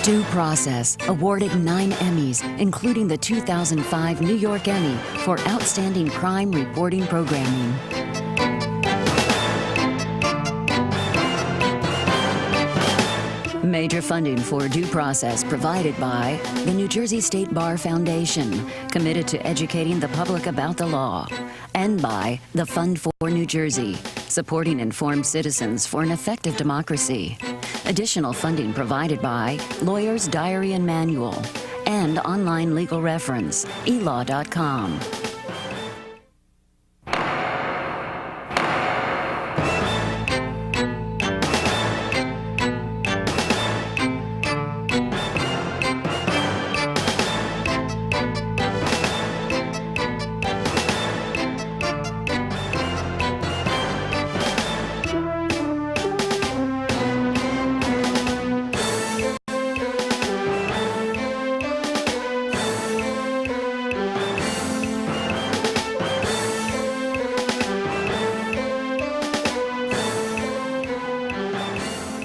Due Process awarded 9 Emmys, including the 2005 New York Emmy for Outstanding Crime Reporting Programming. Major funding for Due Process provided by the New Jersey State Bar Foundation, committed to educating the public about the law, and by the Fund for New Jersey, supporting informed citizens for an effective democracy. Additional funding provided by Lawyer's Diary and Manual and online legal reference, elaw.com.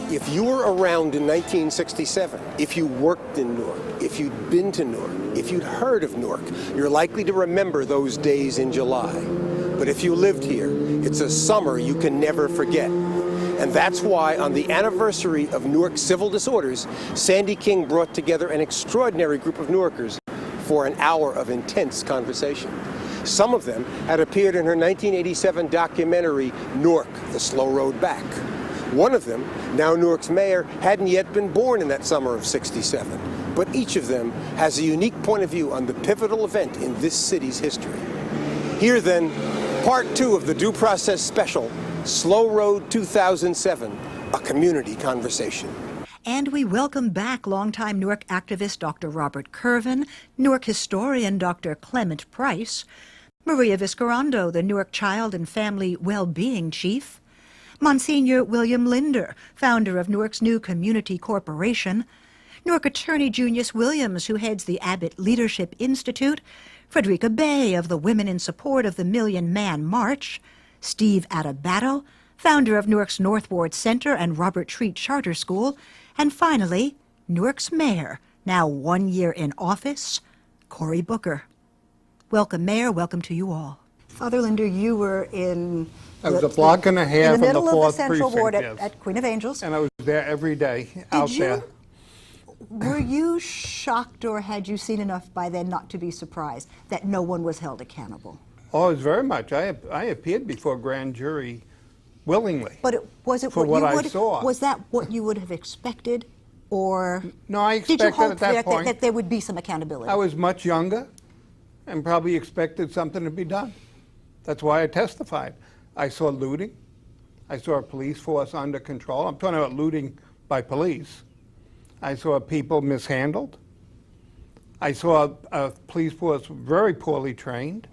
If you were around in 1967, if you worked in Newark, if you'd been to Newark, if you'd heard of Newark, you're likely to remember those days in July. But if you lived here, it's a summer you can never forget. And that's why on the anniversary of Newark's civil disorders, Sandy King brought together an extraordinary group of Newarkers for an hour of intense conversation. Some of them had appeared in her 1987 documentary, Newark, The Slow Road Back. One of them, now Newark's mayor, hadn't yet been born in that summer of '67. But each of them has a unique point of view on the pivotal event in this city's history. Here then, part 2 of the Due Process special, Slow Road 2007, a community conversation. And we welcome back longtime Newark activist Dr. Robert Curvin, Newark historian Dr. Clement Price, Maria Viscarando, the Newark Child and Family Well-Being Chief, Monsignor William Linder, founder of Newark's new Community Corporation, Newark attorney Junius Williams, who heads the Abbott Leadership Institute, Frederica Bay of the Women in Support of the Million Man March, Steve Adebato, founder of Newark's North Ward Center and Robert Treat Charter School, and finally, Newark's mayor, now 1 year in office, Cory Booker. Welcome, Mayor. Welcome to you all. Father Linder, you were in... I was a block and a half in the middle from the of the 4th Central Ward Precinct, at Queen of Angels. And I was there every day, out there. Were you shocked, or had you seen enough by then not to be surprised that no one was held accountable? Oh, it was very much. I appeared before grand jury willingly. But was it for what you I would, saw. Was that what you would have expected, or No, I did you expected hope at that point. that there would be some accountability? I was much younger and probably expected something to be done. That's why I testified. I saw looting. I saw a police force under control. I'm talking about looting by police. I saw people mishandled. I saw a police force very poorly trained.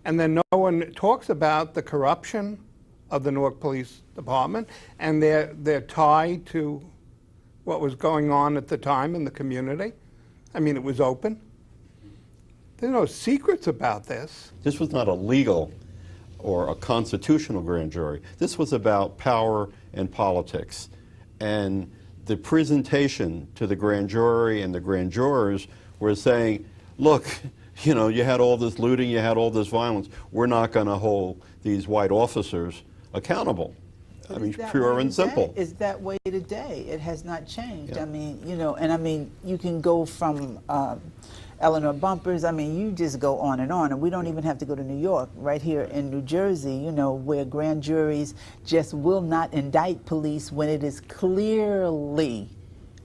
And then no one talks about the corruption of the Newark Police Department and their tie to what was going on at the time in the community. I mean, it was open. There's no secrets about this. This was not a legal or a constitutional grand jury. This was about power and politics. And the presentation to the grand jury and the grand jurors were saying, look, you know, you had all this looting, you had all this violence. We're not going to hold these white officers accountable. I mean, pure and simple. It's that way today. It has not changed. Yeah. I mean, you know, and I mean, you can go from Eleanor Bumpers, I mean, you just go on, and we don't even have to go to New York. Right here in New Jersey, you know, where grand juries just will not indict police when it is clearly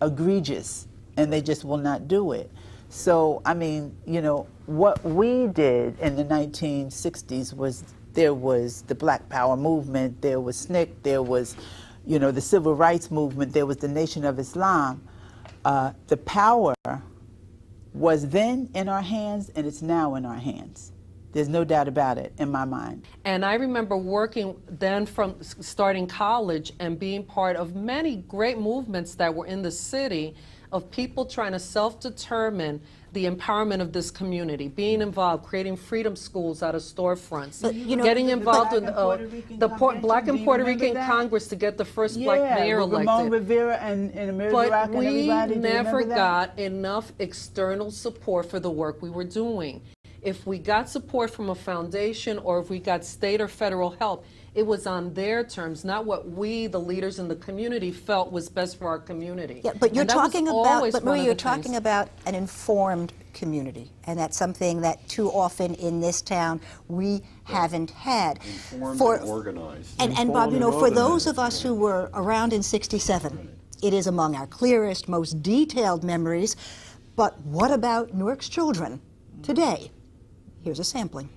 egregious, and they just will not do it. So, I mean, you know, what we did in the 1960s was, there was the Black Power movement, there was SNCC, there was, you know, the Civil Rights movement, there was the Nation of Islam. The power was then in our hands, and it's now in our hands. There's no doubt about it in my mind. And I remember working then from starting college and being part of many great movements that were in the city of people trying to self-determine the empowerment of this community, being involved, creating freedom schools out of storefronts, getting involved in the Black and Puerto Rican Congress to get the first Black mayor with elected. Ramon Rivera and Amir But Zaraq and everybody. we never got enough external support for the work we were doing. If we got support from a foundation or if we got state or federal help, it was on their terms, not what we, the leaders in the community, felt was best for our community. Yeah, but you're And that was talking about, always but one Maria, of you're the talking things. about an informed community, and that's something that too often in this town we haven't had. Informed and organized. And Bob, you know, for those of us who were around in '67, it is among our clearest, most detailed memories. But what about Newark's children today? Here's a sampling.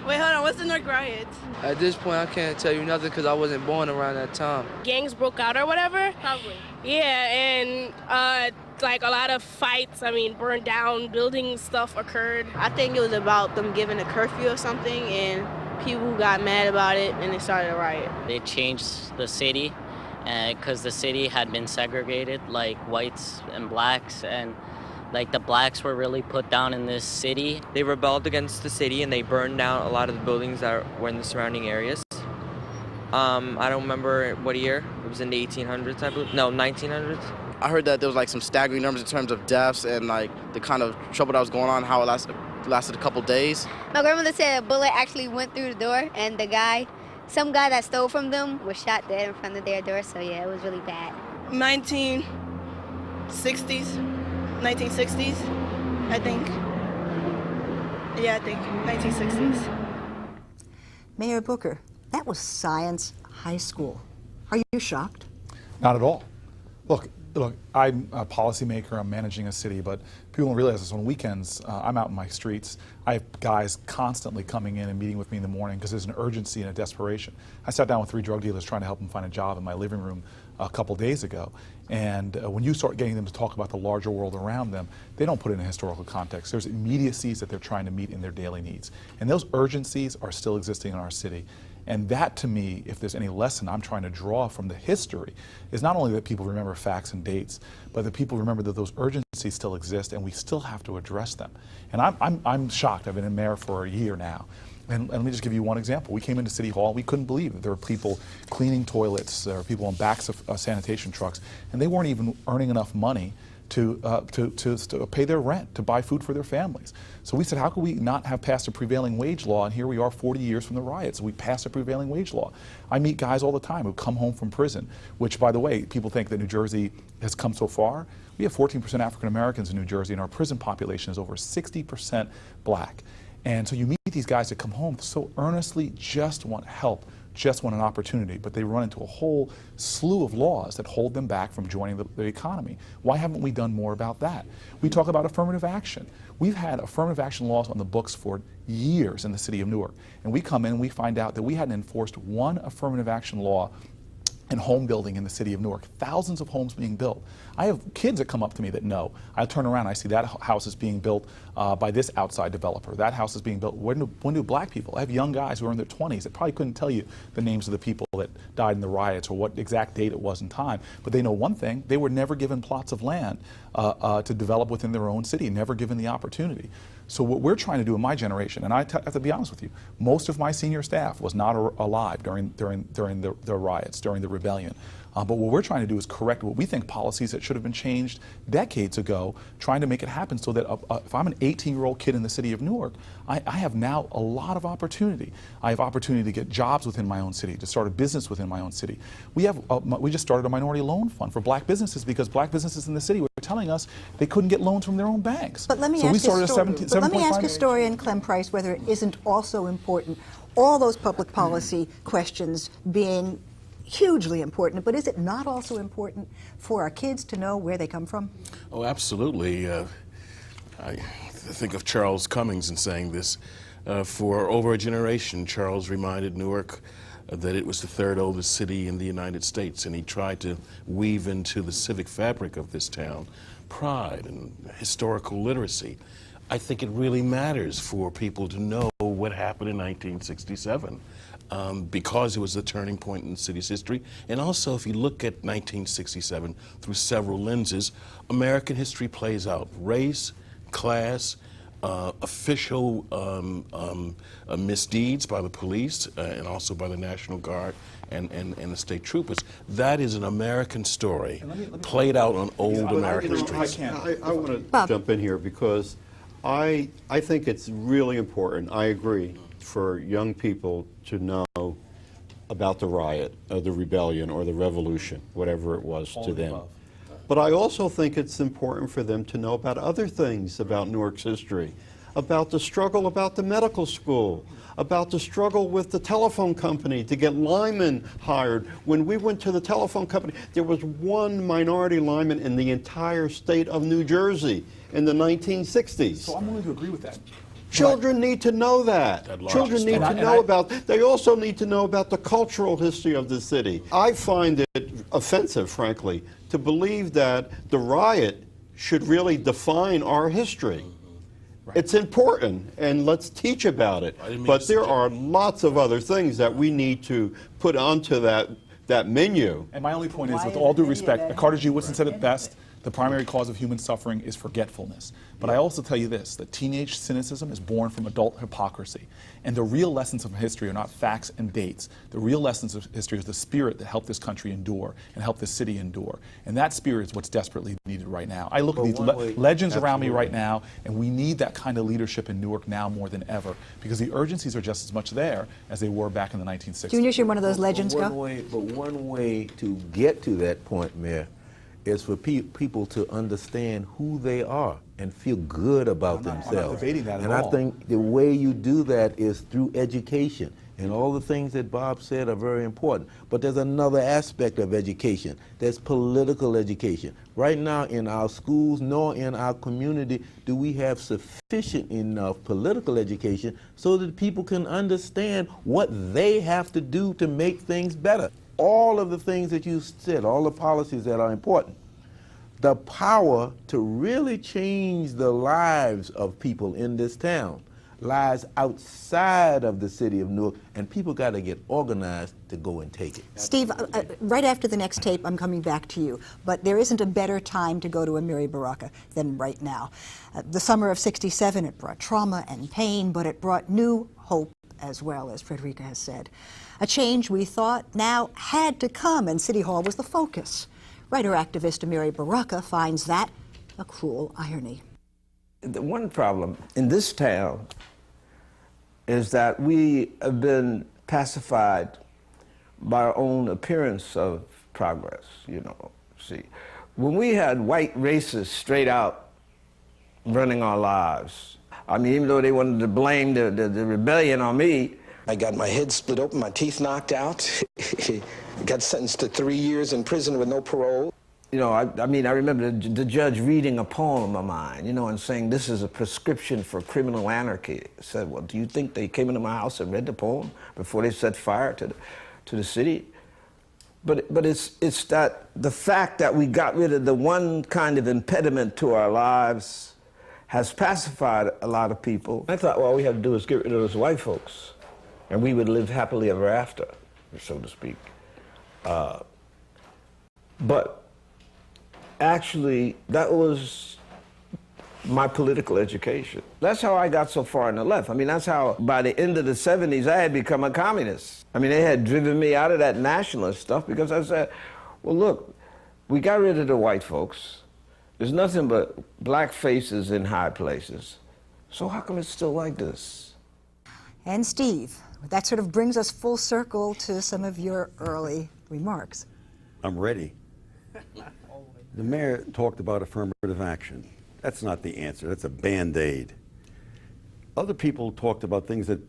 Wait, hold on. What's the Newark riots? At this point, I can't tell you nothing because I wasn't born around that time. Gangs broke out or whatever? Probably. Yeah, and like a lot of fights, burned down buildings, stuff occurred. I think it was about them giving a curfew or something, and people got mad about it, and they started a riot. They changed the city because the city had been segregated, like whites and blacks, and like the blacks were really put down in this city. They rebelled against the city and they burned down a lot of the buildings that were in the surrounding areas. I don't remember what year. It was in the 1800s, I believe. No, 1900s. I heard that there was like some staggering numbers in terms of deaths and like the kind of trouble that was going on, how it lasted a couple days. My grandmother said a bullet actually went through the door, and some guy that stole from them was shot dead in front of their door, so yeah, it was really bad. 1960s, I think. Yeah, I think 1960s. Mayor Booker, that was Science High School. Are you shocked? Not at all. Look, I'm a policymaker, I'm managing a city, but people don't realize this. On weekends, I'm out in my streets. I have guys constantly coming in and meeting with me in the morning because there's an urgency and a desperation. I sat down with 3 drug dealers trying to help them find a job in my living room a couple days ago. And when you start getting them to talk about the larger world around them, they don't put it in a historical context. There's immediacies that they're trying to meet in their daily needs. And those urgencies are still existing in our city. And that, to me, if there's any lesson I'm trying to draw from the history, is not only that people remember facts and dates, but that people remember that those urgencies still exist and we still have to address them. And I'm shocked. I've been in mayor for a year now. And let me just give you one example. We came into City Hall, we couldn't believe that there were people cleaning toilets, there were people on backs of sanitation trucks, and they weren't even earning enough money to pay their rent, to buy food for their families. So we said, how could we not have passed a prevailing wage law? And here we are 40 years from the riots. We passed a prevailing wage law. I meet guys all the time who come home from prison, which, by the way, people think that New Jersey has come so far. We have 14% African Americans in New Jersey, and our prison population is over 60% black. And so you meet these guys that come home so earnestly just want help, just want an opportunity, but they run into a whole slew of laws that hold them back from joining the economy. Why haven't we done more about that? We talk about affirmative action. We've had affirmative action laws on the books for years in the city of Newark. And we come in and we find out that we hadn't enforced one affirmative action law in home building in the city of Newark. Thousands of homes being built. I have kids that come up to me that know. I turn around, I see that house is being built by this outside developer. That house is being built. When do black people? I have young guys who are in their 20s that probably couldn't tell you the names of the people that died in the riots or what exact date it was in time. But they know one thing, they were never given plots of land to develop within their own city, never given the opportunity. So what we're trying to do in my generation, and I have to be honest with you, most of my senior staff was not alive during the riots, during the rebellion. But what we're trying to do is correct what we think policies that should have been changed decades ago, trying to make it happen so that if I'm an 18-year-old kid in the city of Newark, I have now a lot of opportunity. I have opportunity to get jobs within my own city, to start a business within my own city. We just started a minority loan fund for black businesses because black businesses in the city were telling us they couldn't get loans from their own banks. But let me ask historian Clem Price whether it isn't also important, all those public policy questions being hugely important, but is it not also important for our kids to know where they come from? Oh, absolutely. I think of Charles Cummings in saying this. For over a generation, Charles reminded Newark that it was the 3rd oldest city in the United States, and he tried to weave into the civic fabric of this town pride and historical literacy. I think it really matters for people to know what happened in 1967. because it was a turning point in the city's history. And also, if you look at 1967 through several lenses, American history plays out. Race, class, official misdeeds by the police and also by the National Guard and the state troopers. That is an American story played out on old American streets. I want to jump in here because I think it's really important, I agree, for young people to know about the riot, or the rebellion, or the revolution, whatever it was to them. But I also think it's important for them to know about other things about Newark's history, about the struggle about the medical school, about the struggle with the telephone company to get linemen hired. When we went to the telephone company, there was one minority lineman in the entire state of New Jersey in the 1960s. So I'm willing to agree with that. Children need to know that. Children need to know about, they also need to know about the cultural history of the city. I find it offensive, frankly, to believe that the riot should really define our history. It's important, and let's teach about it. But there are lots of other things that we need to put onto that menu. And my only point is, with all due respect, Carter G. Woodson said it best, the primary cause of human suffering is forgetfulness. But I also tell you this, that teenage cynicism is born from adult hypocrisy. And the real lessons of history are not facts and dates. The real lessons of history is the spirit that helped this country endure and helped this city endure. And that spirit is what's desperately needed right now. I look at these legends around me right now, and we need that kind of leadership in Newark now more than ever, because the urgencies are just as much there as they were back in the 1960s. Junior, you're one of those legends, But one way to get to that point, Mayor, is for people to understand who they are and feel good about themselves. I'm not debating that at all. I think the way you do that is through education. And all the things that Bob said are very important. But there's another aspect of education. There's political education. Right now in our schools nor in our community do we have sufficient enough political education so that people can understand what they have to do to make things better. All of the things that you said, all the policies that are important, the power to really change the lives of people in this town lies outside of the city of Newark, and people got to get organized to go and take it. Steve, right after the next tape, I'm coming back to you, but there isn't a better time to go to Amiri Baraka than right now. The summer of '67, it brought trauma and pain, but it brought new hope as well, as Frederica has said. A change we thought now had to come, and City Hall was the focus. Writer-activist Amiri Baraka finds that a cruel irony. The one problem in this town is that we have been pacified by our own appearance of progress, you know. See, when we had white racists straight out running our lives, I mean, even though they wanted to blame the rebellion on me, I got my head split open, my teeth knocked out, got sentenced to 3 years in prison with no parole. You know, I mean, I remember the judge reading a poem of mine, you know, and saying, this is a prescription for criminal anarchy. I said, well, do you think they came into my house and read the poem before they set fire to the city? But it's that the fact that we got rid of the one kind of impediment to our lives has pacified a lot of people. I thought, well, all we have to do is get rid of those white folks, and we would live happily ever after, so to speak. But actually, that was my political education. That's how I got so far on the left. I mean, that's how, by the end of the 70s, I had become a communist. I mean, they had driven me out of that nationalist stuff because I said, well, look, we got rid of the white folks. There's nothing but black faces in high places. So how come it's still like this? And Steve, that sort of brings us full circle to some of your early remarks. I'm ready. The mayor talked about affirmative action. That's not the answer. That's a Band-Aid. Other people talked about things that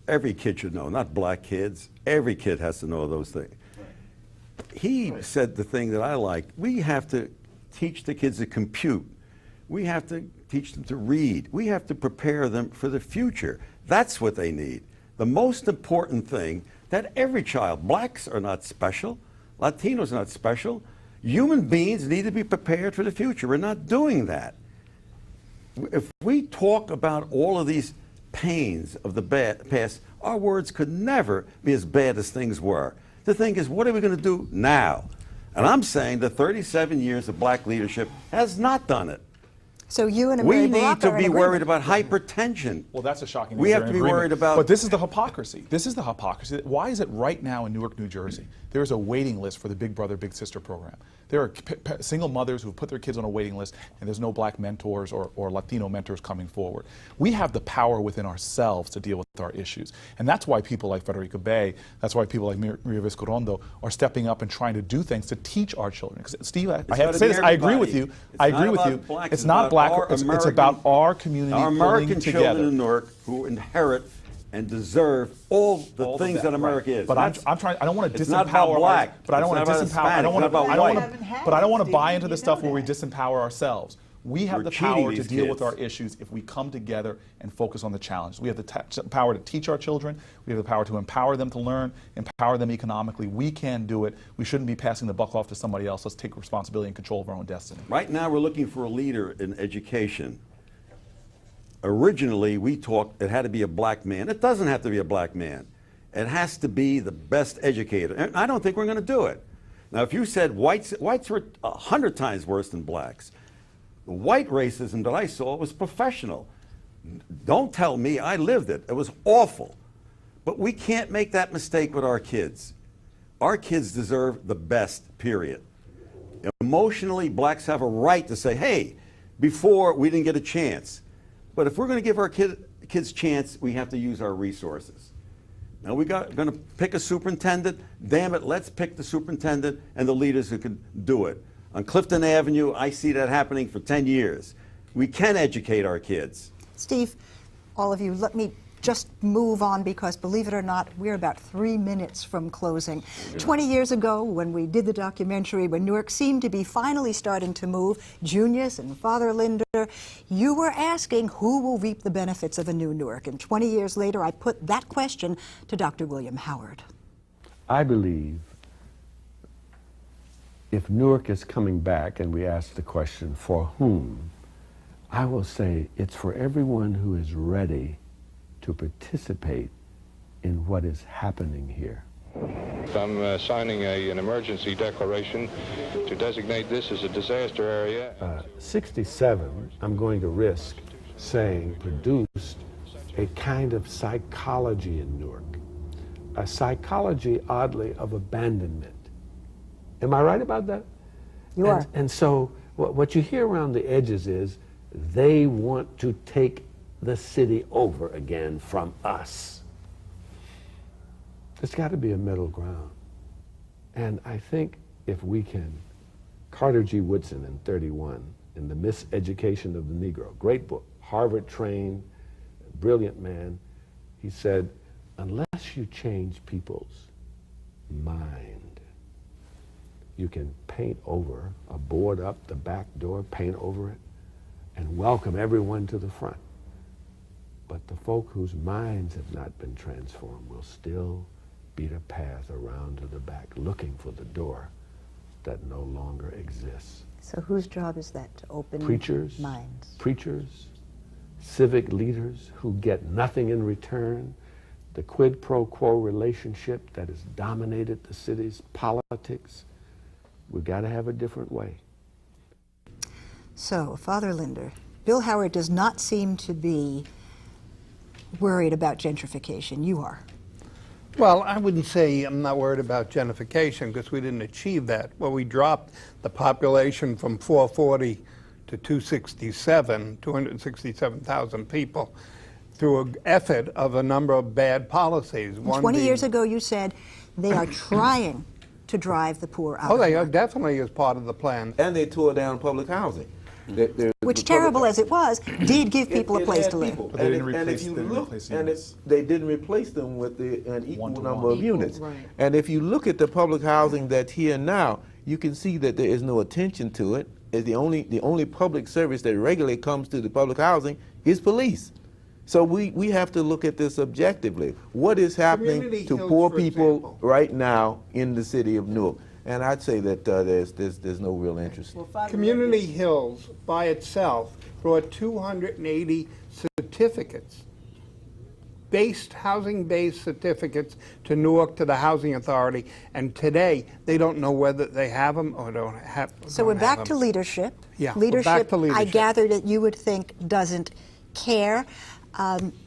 every kid should know, not black kids. Every kid has to know those things. He said the thing that I liked. We have to teach the kids to compute. We have to teach them to read. We have to prepare them for the future. That's what they need. The most important thing that every child, blacks are not special, Latinos are not special, human beings need to be prepared for the future. We're not doing that. If we talk about all of these pains of the past, our words could never be as bad as things were. The thing is, what are we going to do now? And I'm saying that 37 years of black leadership has not done it. So you and we Mary need Barack to are in be agreement. worried about hypertension. Well, that's a shocking. We have to be worried about. But this is the hypocrisy. This is the hypocrisy. Why is it right now in Newark, New Jersey, there is a waiting list for the Big Brother, Big Sister program? There are single mothers who have put their kids on a waiting list, and there's no black mentors or Latino mentors coming forward. We have the power within ourselves to deal with our issues. And that's why people like Federica Bay, that's why people like Maria Vizcarrondo are stepping up and trying to do things to teach our children. Because Steve, I have to say this, I agree with you. I agree with you. It's not black, it's about our community our American pulling together. children in Newark who inherit and deserve all the things that America is. But I'm trying. I don't want to it's disempower. not about black. But I don't want to disempower. I don't want to. But I don't want to buy into the You stuff know where we that. disempower ourselves. We have We're the cheating power to these deal kids. with our issues if we come together and focus on the challenges. We have the power to teach our children. We have the power to empower them to learn, empower them economically. We can do it. We shouldn't be passing the buck off to somebody else. Let's take responsibility and control of our own destiny. Right now, we're looking for a leader in education. Originally, we talked it had to be a black man. It doesn't have to be a black man. It has to be the best educator. And I don't think we're going to do it. Now, if you said whites were 100 times worse than blacks, the white racism that I saw was professional. Don't tell me, I lived it. It was awful. But we can't make that mistake with our kids. Our kids deserve the best, period. Emotionally, blacks have a right to say, hey, before we didn't get a chance. But if we're going to give our kids chance, we have to use our resources. Now we're going to pick a superintendent. Damn it, let's pick the superintendent and the leaders who can do it. On Clifton Avenue, I see that happening for 10 years. We can educate our kids. Steve, all of you, let me just move on because, believe it or not, we're about 3 minutes from closing. 20 years ago, when we did the documentary, when Newark seemed to be finally starting to move, Junius and Father Linder, you were asking who will reap the benefits of a new Newark. And 20 years later, I put that question to Dr. William Howard. I believe if Newark is coming back and we ask the question, for whom? I will say it's for everyone who is ready to participate in what is happening here. I'm signing an emergency declaration to designate this as a disaster area. 67, I'm going to risk saying, produced a kind of psychology in Newark. A psychology, oddly, of abandonment. Am I right about that? You are. And so what you hear around the edges is they want to take the city over again from us. There's got to be a middle ground. And I think if we can, Carter G. Woodson in 31, in The Miseducation of the Negro, great book, Harvard trained, brilliant man, he said, unless you change people's mind, you can paint over, a board up the back door, paint over it, and welcome everyone to the front. But the folk whose minds have not been transformed will still beat a path around to the back, looking for the door that no longer exists. So whose job is that, to open Preachers, minds? preachers, civic leaders who get nothing in return, the quid pro quo relationship that has dominated the city's politics. We've got to have a different way. So, Father Linder, Bill Howard does not seem to be worried about gentrification. You are. Well, I wouldn't say I'm not worried about gentrification because we didn't achieve that. Well, we dropped the population from 440 to 267,000 people through an effort of a number of bad policies. 20 years ago, you said they are trying to drive the poor out. Oh, they are definitely as part of the plan. And they tore down public housing. Which, terrible as it was, did give people a place to live. But they didn't replace they didn't replace them with an equal number of units. Right. And if you look at the public housing that's here now, you can see that there is no attention to it. The only public service that regularly comes to the public housing is police. So we have to look at this objectively. What is happening Community to Hills, poor for people example. right now in the city of Newark? And I'd say that there's no real interest. Community Hills by itself brought 280 certificates housing-based certificates to Newark, to the Housing Authority, and today they don't know whether they have them or don't have. So we're back to leadership. Yeah, we're back to I leadership. gather that you would think doesn't care.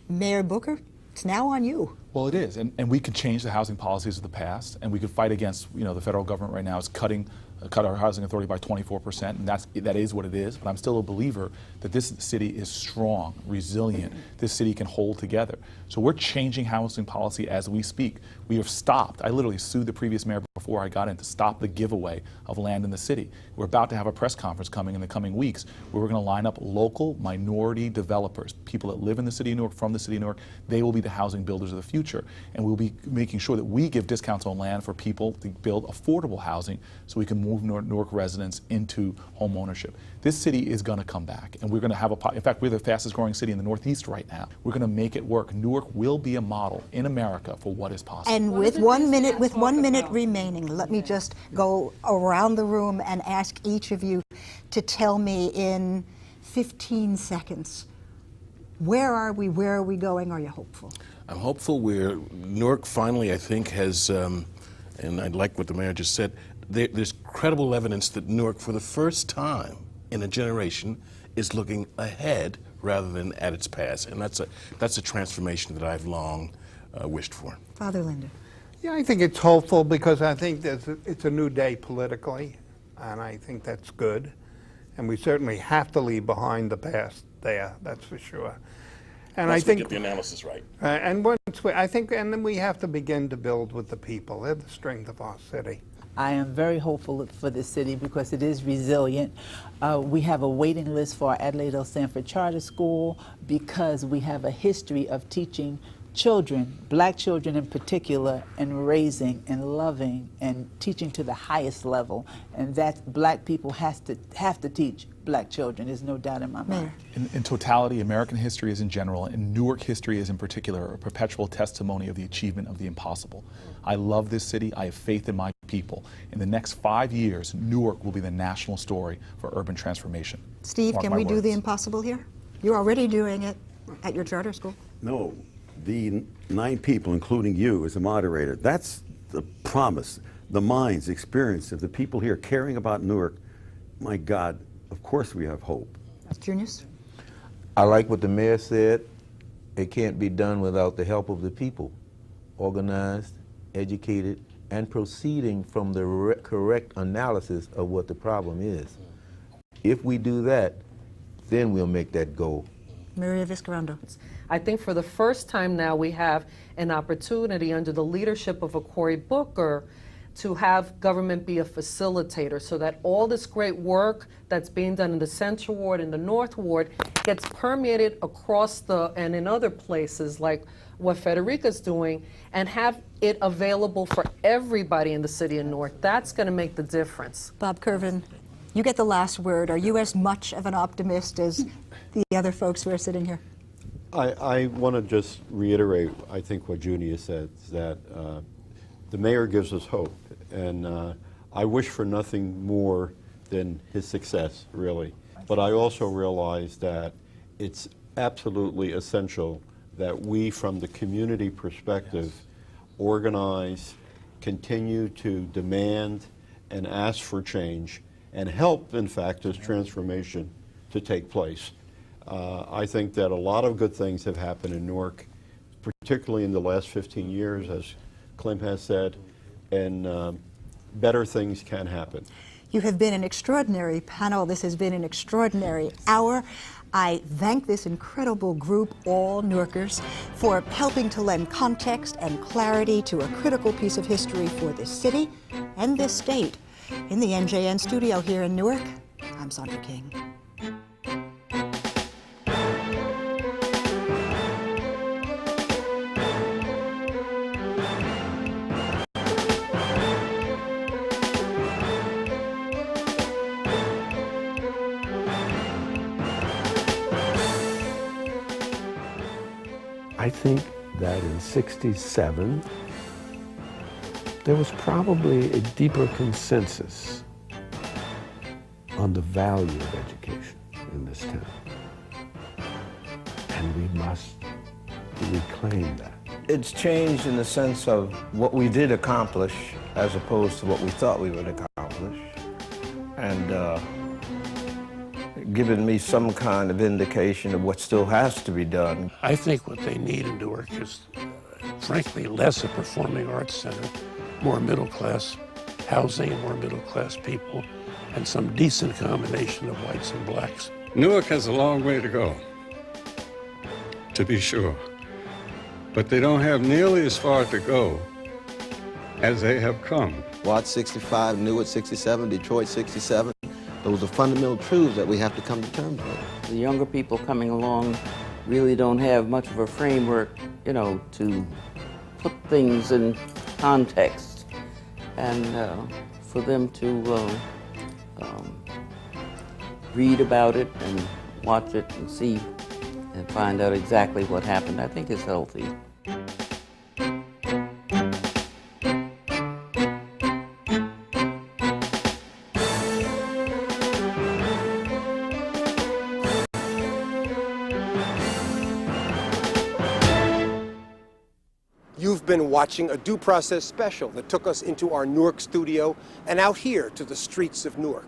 Mayor Booker, it's now on you. Well, it is, and we could change the housing policies of the past, and we could fight against, the federal government right now is cut our housing authority by 24%, and that is what it is. But I'm still a believer that this city is strong, resilient. This city can hold together. So we're changing housing policy as we speak. We have stopped. I literally sued the previous mayor before I got in to stop the giveaway of land in the city. We're about to have a press conference coming in the coming weeks where we're going to line up local minority developers, people that live in the city of Newark, from the city of Newark. They will be the housing builders of the future, and we'll be making sure that we give discounts on land for people to build affordable housing so we can move Newark residents into home ownership. This city is going to come back, and we're going to have in fact, we're the fastest growing city in the Northeast right now. We're going to make it work. Newark will be a model in America for what is possible. And with 1 minute remaining, let me just go around the room and ask each of you to tell me in 15 seconds, where are we going? Are you hopeful? I'm hopeful Newark finally, I think, has, and I like what the mayor just said, there's credible evidence that Newark, for the first time in a generation, is looking ahead rather than at its past. And that's a transformation that I've long wished for. Father Linder. Yeah, I think it's hopeful because I think it's a new day politically, and I think that's good. And we certainly have to leave behind the past there, that's for sure. And Once I think we get the analysis right. And then we have to begin to build with the people. They're the strength of our city. I am very hopeful for this city because it is resilient. We have a waiting list for our Adelaide L. Sanford Charter School because we have a history of teaching children, black children in particular, and raising and loving and teaching to the highest level. And that black people have to teach black children. There's no doubt in my mind. In totality, American history is in general, and Newark history is in particular, a perpetual testimony of the achievement of the impossible. I love this city. I have faith in my people. In the next 5 years, Newark will be the national story for urban transformation. Steve, Mark can my we do words. the impossible here? You're already doing it at your charter school. No, the 9 people, including you as a moderator, that's the promise, the minds, experience of the people here caring about Newark. My God, of course we have hope. Junius? I like what the mayor said. It can't be done without the help of the people, organized, educated, and proceeding from the correct analysis of what the problem is. If we do that, then we'll make that goal. Maria Viscarando. I think for the first time now we have an opportunity under the leadership of a Cory Booker to have government be a facilitator so that all this great work that's being done in the Central Ward and the North Ward gets permeated across and in other places like what Federica's doing, and have it available for everybody in the city of Newark. That's going to make the difference. Bob Kervin, you get the last word. Are you as much of an optimist as the other folks who are sitting here? I want to just reiterate, I think, what Junia said, that the mayor gives us hope. And I wish for nothing more than his success, really. But I also realize that it's absolutely essential that we, from the community perspective, organize, continue to demand and ask for change, and help, in fact, this transformation to take place. I think that a lot of good things have happened in Newark, particularly in the last 15 years, as Clem has said, and better things can happen. You have been an extraordinary panel. This has been an extraordinary hour. I thank this incredible group, all Newarkers, for helping to lend context and clarity to a critical piece of history for this city and this state. In the NJN studio here in Newark, I'm Sandra King. I think that in '67, there was probably a deeper consensus on the value of education in this town. And we must to reclaim that? It's changed in the sense of what we did accomplish as opposed to what we thought we would accomplish, and given me some kind of indication of what still has to be done. I think what they need in Newark is, frankly, less a performing arts center, more middle-class housing and more middle-class people, and some decent combination of whites and blacks. Newark has a long way to go, to be sure. But they don't have nearly as far to go as they have come. Watts 65, Newark 67, Detroit 67. Those are fundamental truths that we have to come to terms with. The younger people coming along really don't have much of a framework, you know, to put things in context, and for them to read about it and watch it and see and find out exactly what happened, I think is healthy. You've been watching a Due Process special that took us into our Newark studio and out here to the streets of Newark.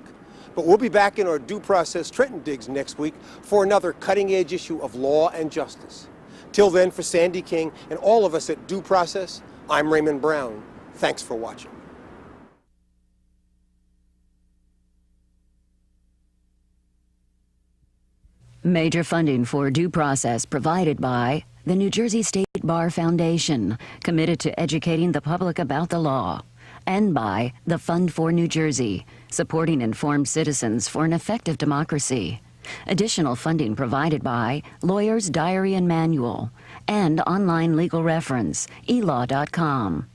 But we'll be back in our Due Process Trenton Digs next week for another cutting-edge issue of law and justice. Till then, for Sandy King and all of us at Due Process, I'm Raymond Brown. Thanks for watching. Major funding for Due Process provided by the New Jersey State Bar Foundation, committed to educating the public about the law, and by the Fund for New Jersey, supporting informed citizens for an effective democracy. Additional funding provided by Lawyer's Diary and Manual and online legal reference, elaw.com.